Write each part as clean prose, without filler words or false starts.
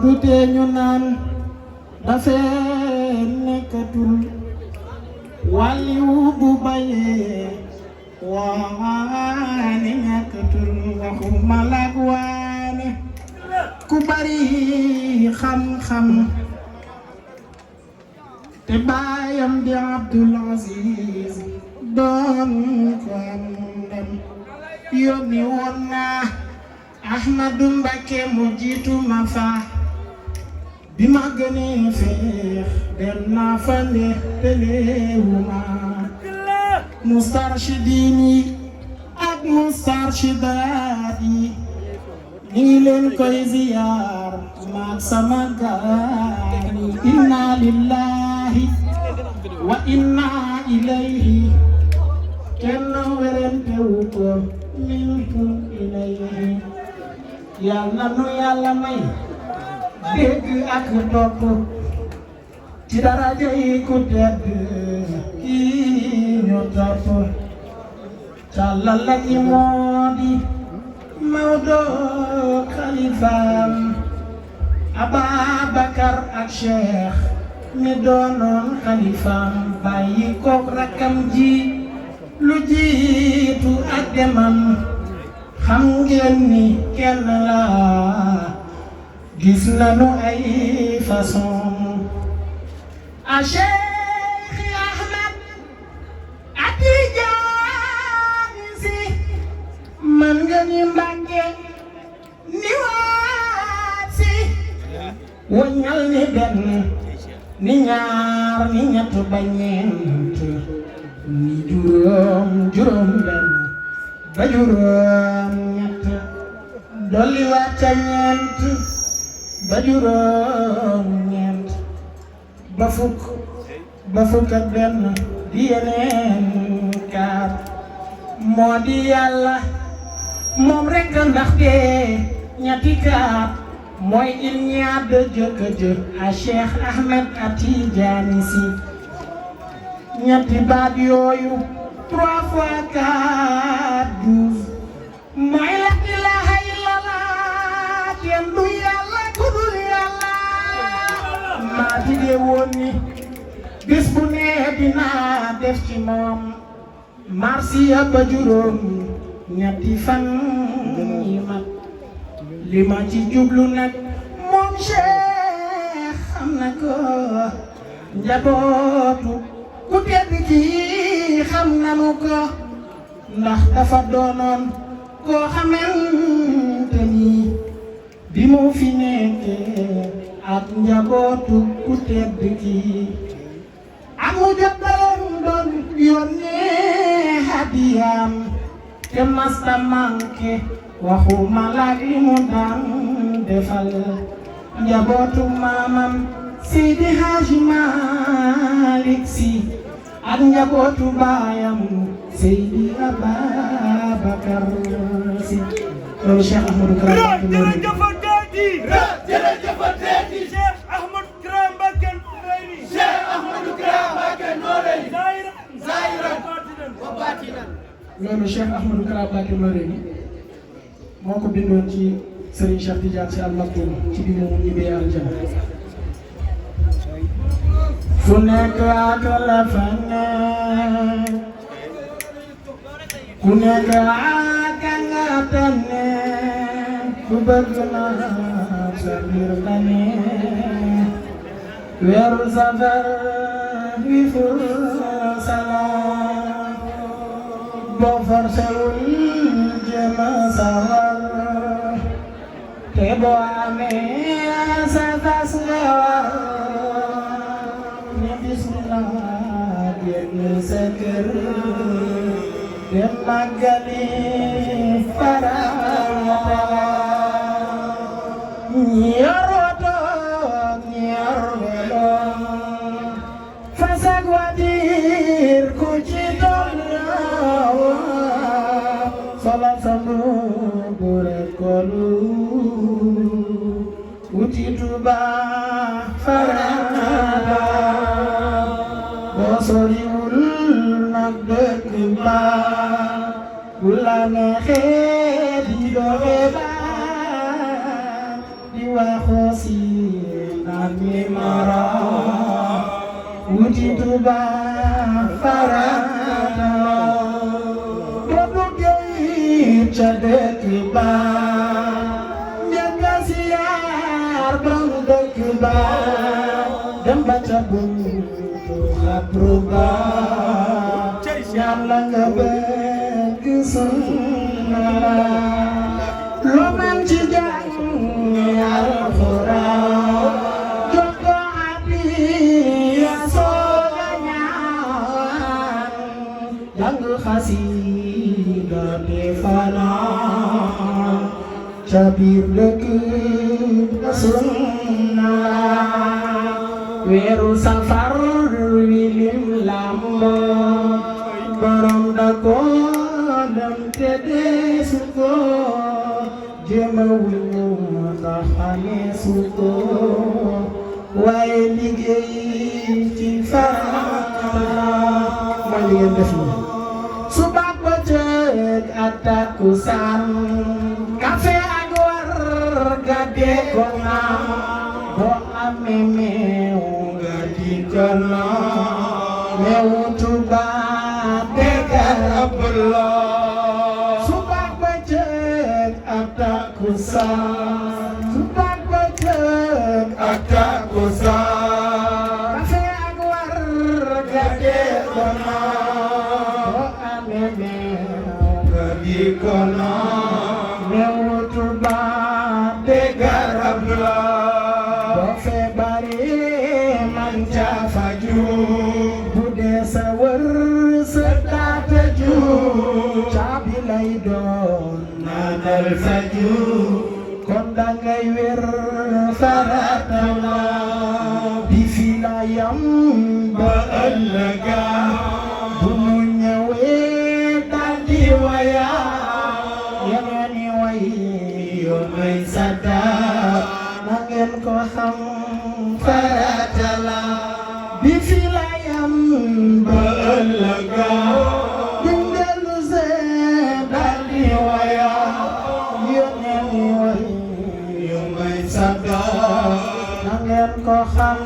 du tee ñu naan dafee nekkatul wàlliwu bu bayee waane nekkatul waxuma laag waane ku bari xam-xam te baayam di Abdul Aziz doon ko am ndam yónni woon naa Ahmadu Mbakke mu jiitu ma fa bi ma gënee feex dem naa fa nde teleewuma mustarshidini ak mustarshidaat yi ni leen koy ziyaar maak sama gaani inna lillahi wa inna ilayhi kenn werentewu ko minhu ilayhi yàlla nu yàlla may dégg ak topp ci daraja yi ku tedd kii ñu topp càllala gi moo di Maodo xalifaam Ababakar ak Cheikh mi doonoon xalifaam bàyyi kook rakkam ji lu jiitu ak demam xam ngeen ni kenn la gis nañu ay façon a Cheikh Ahmed Atijaani Si man nga ni Mbàkke ni waat si waññal ni benn ni ñaar ni ñett ba ñeent ni juróom juróom benn ba juróom ñett dolli waat ca ñeent ba juróom ñeent ba fukk ak benn di yeneen kaar moo di yàlla moom rekk ndaxte ñetti kaar mooy il n'y a de Dieu que Dieu a Cheikh Ahmed Atijaani Si ñetti baat yooyu 3 fois 4 12 mooy la ilaha illallah kenn du yàlla ku dul yàlla maa dige woon ni bis bu nee dinaa def ci moom marsiya ba juróom ñetti fan yi mat li ma ci jublu nag moom Cheikh xam na ko njabootu ku tedd ki xam nanu ko ndax dafa doonoon koo xamante ni bi mu fi nekkee ak njabootu ku tedd ki amu jotalam doon yónnee hadiyam te masta manke waxuma laak li mu daan defal njabootu maamam Seydi Haaji Malick Si ak njabootu baayam Seydi Ababakar Si loolu Cheikh Ahmadou Kara jërëjëfateeti Cheikh Ahmadou Kara Mbacké Noreyni Cheikh Ahmadou Kara Mbacké Noreyni zahiran wa batinan loolu Cheikh Ahmadou Kara Mbacké Noreyni moo ko bindoon ci Serigne Cheikh Tidiane Sy Al Maktoum ci bi mu ñibbee aljana fu nekk ak la fa nekk ku nekk ak nga tane ku bëgg na sa biir tane weeru safar wi fur salaam boo forcewul jéem a sawar te boo amee sa tas nga war ne bismillah génn sa kër dem màggali farata ñi yor oto ñi yor welo fas ak watir ku ci doon solo sa mbubu rek kolu wuti Tuuba farata boo soriwul nag dëkk ba bu la neexee di doxe ba di waxoo si wuti Tuuba farata boo duggee ca dëkk ba njëkk a siyaar borom dëkk ba dem ba ca buntu xabru ba ñaan la nga bëgg sunna la lu man ci jàng Alxuraan jox ko hadiya sooga ñaan jàng xasida te fanaan ca biir dëkk ba sunna weeru safar wi lim lambo borom da ko dem te deesu ko jéema wuñu ndax xameesu ko waaye liggéey ci farata mooy li ngeen def nii suba ba bëccëg ak takkusaan kafe ak warga de ko naan boo amee meew nga di ko naan meewu Tuuba te garab la suba bëccëg ak takkusaan suba bëccëg ak takkusaan kafe ak warga de ko naan boo amee meew nga di ko naan meewu Tuuba te garab la boo feebaree man ca faju bu dee sa wër sa taata ju caabi lay doon naanal faju kon dangay wér farata la bi fi la yam ba ëllëga bu mu ñëwee daldi waya yeneeni way yoo may saddaat na ngeen ko xam farata la bi fi la yam ba ëllëga dundelu see daldi waya yeneeni way yoo may saddaat na ngeen ko xam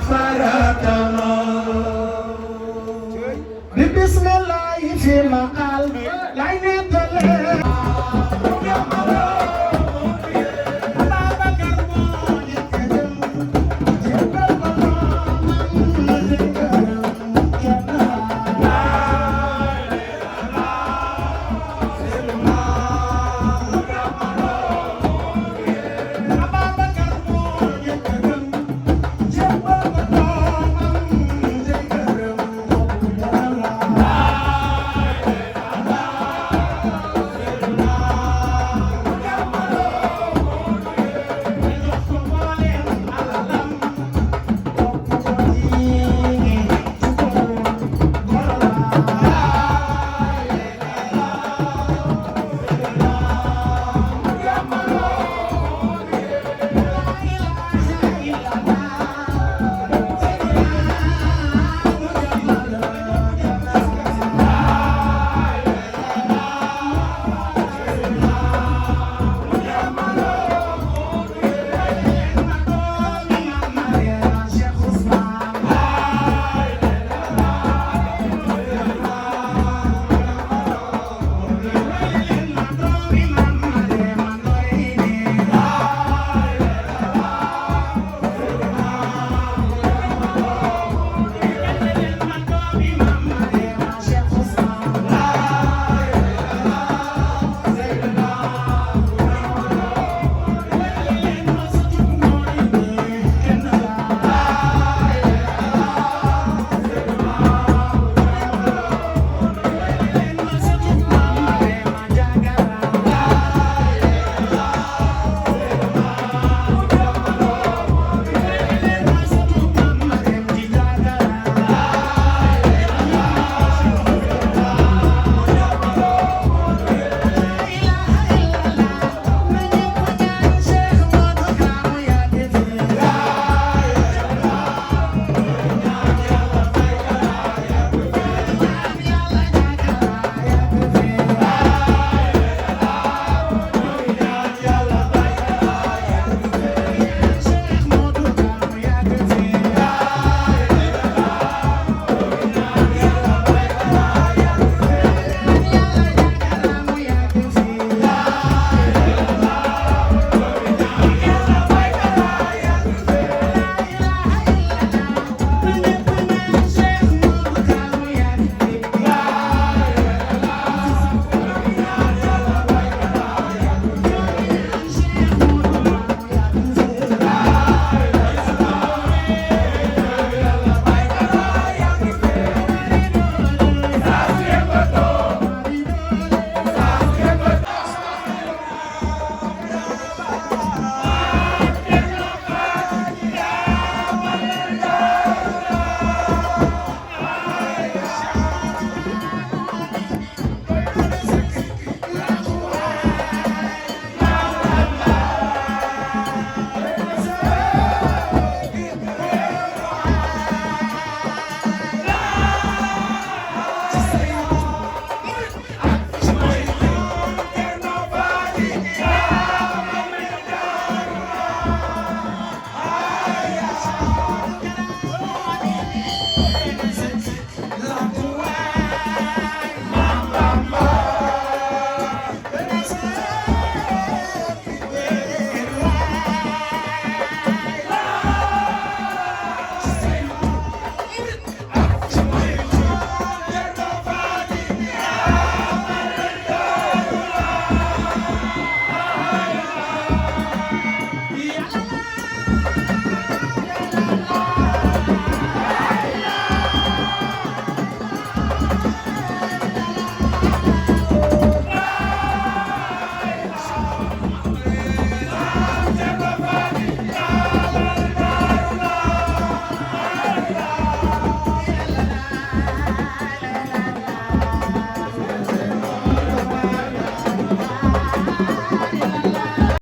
farata la bi bismillahi fi maqal lay nettale